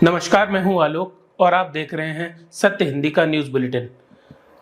नमस्कार, मैं हूं आलोक और आप देख रहे हैं सत्य हिंदी का न्यूज बुलेटिन।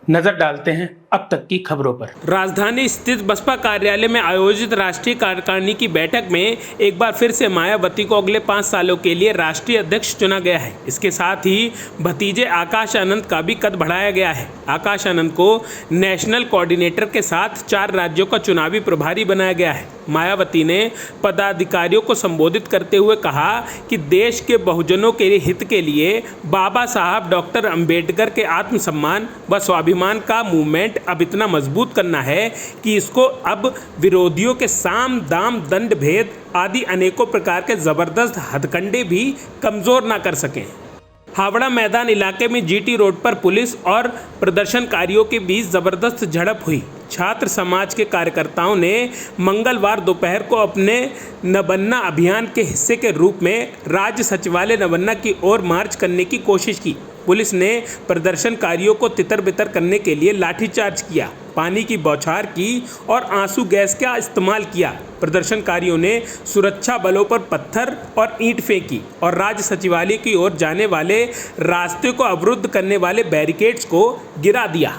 नजर डालते हैं अब तक की खबरों पर। राजधानी स्थित बसपा कार्यालय में आयोजित राष्ट्रीय कार्यकारिणी की बैठक में एक बार फिर से मायावती को अगले 5 सालों के लिए राष्ट्रीय अध्यक्ष चुना गया है। इसके साथ ही भतीजे आकाश आनंद का भी कद बढ़ाया गया है। आकाश आनंद को नेशनल कोऑर्डिनेटर के साथ 4 राज्यों का चुनावी प्रभारी बनाया गया है। मायावती ने पदाधिकारियों को संबोधित करते हुए कहा कि देश के बहुजनों के हित के लिए बाबा साहब डॉक्टर अंबेडकर के आत्मसम्मान व स्वाभिमान का मूवमेंट अब इतना मजबूत करना है कि इसको अब विरोधियों के साम दाम दंड भेद आदि अनेकों प्रकार के जबरदस्त हथकंडे भी कमजोर ना कर सकें। हावड़ा मैदान इलाके में जीटी रोड पर पुलिस और प्रदर्शनकारियों के बीच जबरदस्त झड़प हुई। छात्र समाज के कार्यकर्ताओं ने मंगलवार दोपहर को अपने नबन्ना अभियान के हिस्से के रूप में राज्य सचिवालय नबन्ना की ओर मार्च करने की कोशिश की। पुलिस ने प्रदर्शनकारियों को तितर बितर करने के लिए लाठीचार्ज किया, पानी की बौछार की और आंसू गैस का इस्तेमाल किया। प्रदर्शनकारियों ने सुरक्षा बलों पर पत्थर और ईंट फेंकी और राज्य सचिवालय की ओर जाने वाले रास्ते को अवरुद्ध करने वाले बैरिकेड्स को गिरा दिया।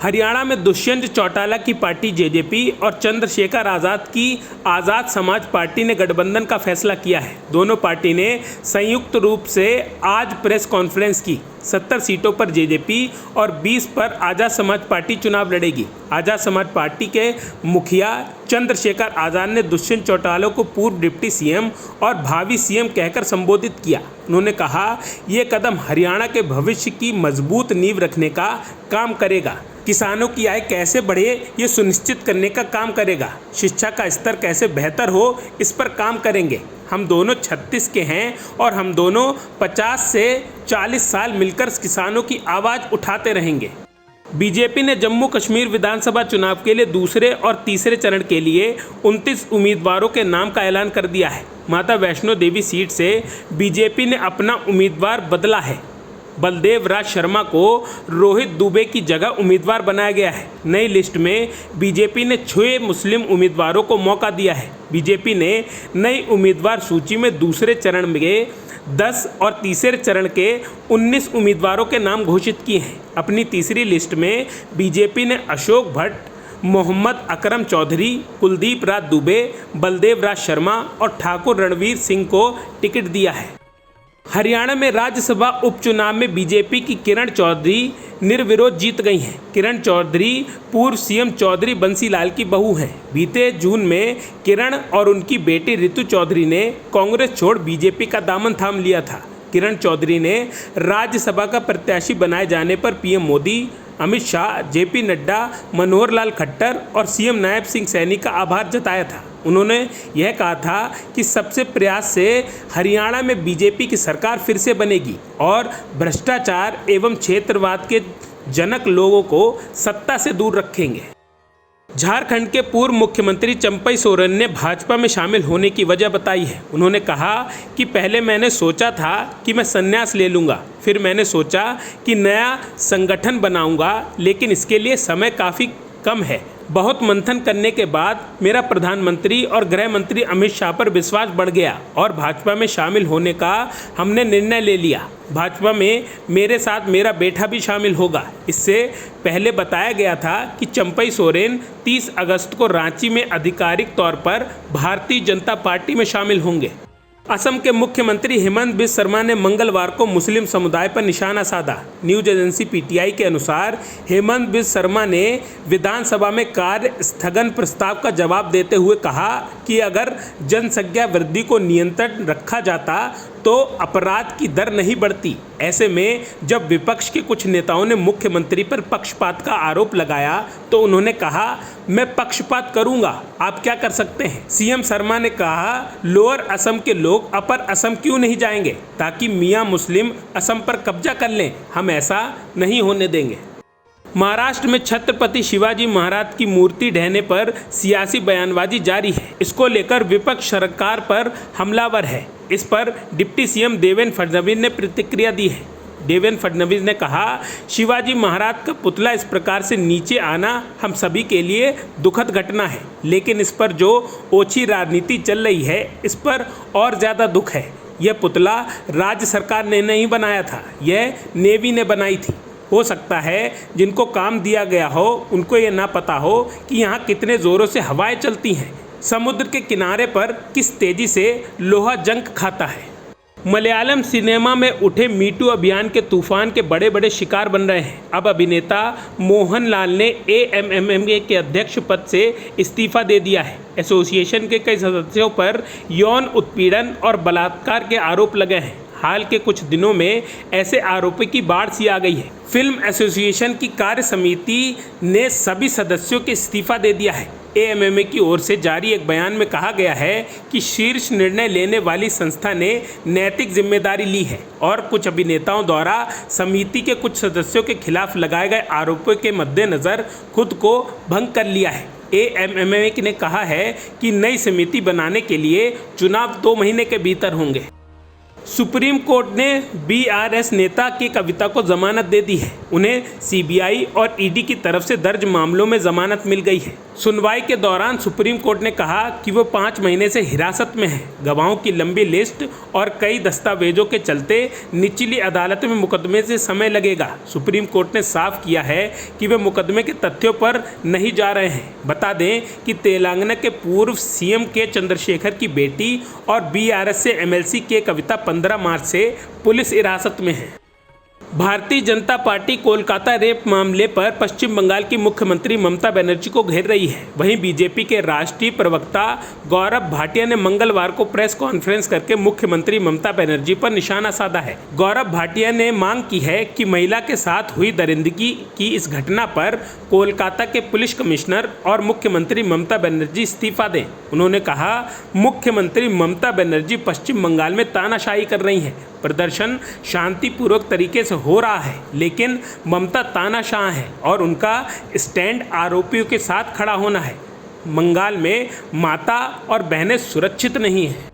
हरियाणा में दुष्यंत चौटाला की पार्टी जेजेपी और चंद्रशेखर आज़ाद की आज़ाद समाज पार्टी ने गठबंधन का फैसला किया है। दोनों पार्टी ने संयुक्त रूप से आज प्रेस कॉन्फ्रेंस की। 70 सीटों पर जेजेपी और 20 पर आज़ाद समाज पार्टी चुनाव लड़ेगी। आज़ाद समाज पार्टी के मुखिया चंद्रशेखर आज़ाद ने दुष्यंत चौटाला को पूर्व डिप्टी सीएम और भावी सीएम कहकर संबोधित किया। उन्होंने कहा, ये कदम हरियाणा के भविष्य की मजबूत नींव रखने का काम करेगा, किसानों की आय कैसे बढ़े ये सुनिश्चित करने का काम करेगा, शिक्षा का स्तर कैसे बेहतर हो इस पर काम करेंगे। हम दोनों 36 के हैं और हम दोनों 50 से 40 साल मिलकर किसानों की आवाज़ उठाते रहेंगे। बीजेपी ने जम्मू कश्मीर विधानसभा चुनाव के लिए दूसरे और तीसरे चरण के लिए 29 उम्मीदवारों के नाम का ऐलान कर दिया है। माता वैष्णो देवी सीट से बीजेपी ने अपना उम्मीदवार बदला है। बलदेव राज शर्मा को रोहित दुबे की जगह उम्मीदवार बनाया गया है। नई लिस्ट में बीजेपी ने 6 मुस्लिम उम्मीदवारों को मौका दिया है। बीजेपी ने नई उम्मीदवार सूची में दूसरे चरण में 10 और तीसरे चरण के 19 उम्मीदवारों के नाम घोषित किए हैं। अपनी तीसरी लिस्ट में बीजेपी ने अशोक भट्ट, मोहम्मद अकरम चौधरी, कुलदीप राज दुबे, बलदेव राज शर्मा और ठाकुर रणवीर सिंह को टिकट दिया है। हरियाणा में राज्यसभा उपचुनाव में बीजेपी की किरण चौधरी निर्विरोध जीत गई हैं। किरण चौधरी पूर्व सीएम चौधरी बंसीलाल की बहू हैं। बीते जून में किरण और उनकी बेटी रितु चौधरी ने कांग्रेस छोड़ बीजेपी का दामन थाम लिया था। किरण चौधरी ने राज्यसभा का प्रत्याशी बनाए जाने पर पीएम मोदी, अमित शाह, जेपी नड्डा, मनोहर लाल खट्टर और सीएम नायब सिंह सैनी का आभार जताया था। उन्होंने यह कहा था कि सबसे प्रयास से हरियाणा में बीजेपी की सरकार फिर से बनेगी और भ्रष्टाचार एवं क्षेत्रवाद के जनक लोगों को सत्ता से दूर रखेंगे। झारखंड के पूर्व मुख्यमंत्री चंपई सोरेन ने भाजपा में शामिल होने की वजह बताई है। उन्होंने कहा कि पहले मैंने सोचा था कि मैं संन्यास ले लूँगा, फिर मैंने सोचा कि नया संगठन बनाऊँगा, लेकिन इसके लिए समय काफ़ी कम है। बहुत मंथन करने के बाद मेरा प्रधानमंत्री और गृह मंत्री अमित शाह पर विश्वास बढ़ गया और भाजपा में शामिल होने का हमने निर्णय ले लिया। भाजपा में मेरे साथ मेरा बेटा भी शामिल होगा। इससे पहले बताया गया था कि चंपई सोरेन 30 अगस्त को रांची में आधिकारिक तौर पर भारतीय जनता पार्टी में शामिल होंगे। असम के मुख्यमंत्री हेमंत बिस्वा शर्मा ने मंगलवार को मुस्लिम समुदाय पर निशाना साधा। न्यूज एजेंसी पीटीआई के अनुसार हेमंत बिस्वा शर्मा ने विधानसभा में कार्य स्थगन प्रस्ताव का जवाब देते हुए कहा कि अगर जनसंख्या वृद्धि को नियंत्रण रखा जाता तो अपराध की दर नहीं बढ़ती। ऐसे में जब विपक्ष के कुछ नेताओं ने मुख्यमंत्री पर पक्षपात का आरोप लगाया तो उन्होंने कहा, मैं पक्षपात करूंगा, आप क्या कर सकते हैं। सीएम शर्मा ने कहा, लोअर असम के लोग अपर असम क्यों नहीं जाएंगे ताकि मियां मुस्लिम असम पर कब्जा कर लें, हम ऐसा नहीं होने देंगे। महाराष्ट्र में छत्रपति शिवाजी महाराज की मूर्ति ढहने पर सियासी बयानबाजी जारी है। इसको लेकर विपक्ष सरकार पर हमलावर है। इस पर डिप्टी सीएम देवेंद्र फडणवीस ने प्रतिक्रिया दी है। देवेंद्र फडणवीस ने कहा, शिवाजी महाराज का पुतला इस प्रकार से नीचे आना हम सभी के लिए दुखद घटना है, लेकिन इस पर जो ओछी राजनीति चल रही है इस पर और ज़्यादा दुख है। यह पुतला राज्य सरकार ने नहीं बनाया था, यह नेवी ने बनाई थी। हो सकता है जिनको काम दिया गया हो उनको ये ना पता हो कि यहाँ कितने ज़ोरों से हवाएं चलती हैं, समुद्र के किनारे पर किस तेज़ी से लोहा जंग खाता है। मलयालम सिनेमा में उठे मीटू अभियान के तूफान के बड़े बड़े शिकार बन रहे हैं। अब अभिनेता मोहनलाल ने AMMA के अध्यक्ष पद से इस्तीफा दे दिया है। एसोसिएशन के कई सदस्यों पर यौन उत्पीड़न और बलात्कार के आरोप लगे हैं। हाल के कुछ दिनों में ऐसे आरोपों की बाढ़ सी आ गई है। फिल्म एसोसिएशन की कार्य समिति ने सभी सदस्यों के इस्तीफा दे दिया है। AMMA की ओर से जारी एक बयान में कहा गया है कि शीर्ष निर्णय लेने वाली संस्था ने नैतिक जिम्मेदारी ली है और कुछ अभिनेताओं द्वारा समिति के कुछ सदस्यों के खिलाफ लगाए गए आरोपों के मद्देनज़र खुद को भंग कर लिया है। AMMA ने कहा है कि नई समिति बनाने के लिए चुनाव 2 महीने के भीतर होंगे। सुप्रीम कोर्ट ने BRS नेता की कविता को जमानत दे दी है। उन्हें CBI और ED की तरफ से दर्ज मामलों में जमानत मिल गई है। सुनवाई के दौरान सुप्रीम कोर्ट ने कहा कि वो 5 महीने से हिरासत में है। गवाहों की लंबी लिस्ट और कई दस्तावेजों के चलते निचली अदालत में मुकदमे से समय लगेगा। सुप्रीम कोर्ट ने साफ किया है कि वे मुकदमे के तथ्यों पर नहीं जा रहे हैं। बता दें कि तेलंगाना के पूर्व CM K चंद्रशेखर की बेटी और BRS से MLC के कविता 15 मार्च से पुलिस हिरासत में है। भारतीय जनता पार्टी कोलकाता रेप मामले पर पश्चिम बंगाल की मुख्यमंत्री ममता बनर्जी को घेर रही है। वहीं बीजेपी के राष्ट्रीय प्रवक्ता गौरव भाटिया ने मंगलवार को प्रेस कॉन्फ्रेंस करके मुख्यमंत्री ममता बनर्जी पर निशाना साधा है। गौरव भाटिया ने मांग की है कि महिला के साथ हुई दरिंदगी की इस घटना पर कोलकाता के पुलिस कमिश्नर और मुख्यमंत्री ममता बनर्जी इस्तीफा दें। उन्होंने कहा, मुख्यमंत्री ममता बनर्जी पश्चिम बंगाल में तानाशाही कर रही हैं। प्रदर्शन शांतिपूर्वक तरीके से हो रहा है, लेकिन ममता तानाशाह है और उनका स्टैंड आरोपियों के साथ खड़ा होना है। बंगाल में माता और बहनें सुरक्षित नहीं हैं।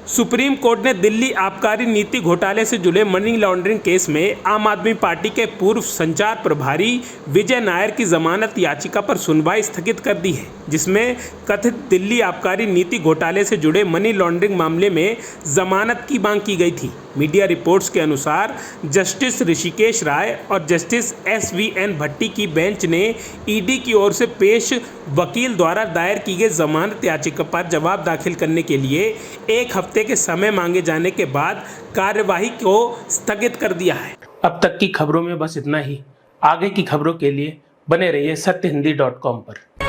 सुप्रीम कोर्ट ने दिल्ली आबकारी नीति घोटाले से जुड़े मनी लॉन्ड्रिंग केस में आम आदमी पार्टी के पूर्व संचार प्रभारी विजय नायर की जमानत याचिका पर सुनवाई स्थगित कर दी है, जिसमें कथित दिल्ली आबकारी नीति घोटाले से जुड़े मनी लॉन्ड्रिंग मामले में जमानत की मांग की गई थी। मीडिया रिपोर्ट्स के अनुसार जस्टिस ऋषिकेश राय और जस्टिस SVN भट्टी की बेंच ने ED की ओर से पेश वकील द्वारा दायर की गई जमानत याचिका पर जवाब दाखिल करने के लिए 1 हफ्ते के समय मांगे जाने के बाद कार्यवाही को स्थगित कर दिया है। अब तक की खबरों में बस इतना ही। आगे की खबरों के लिए बने रहिए सत्यहिंदी.com पर।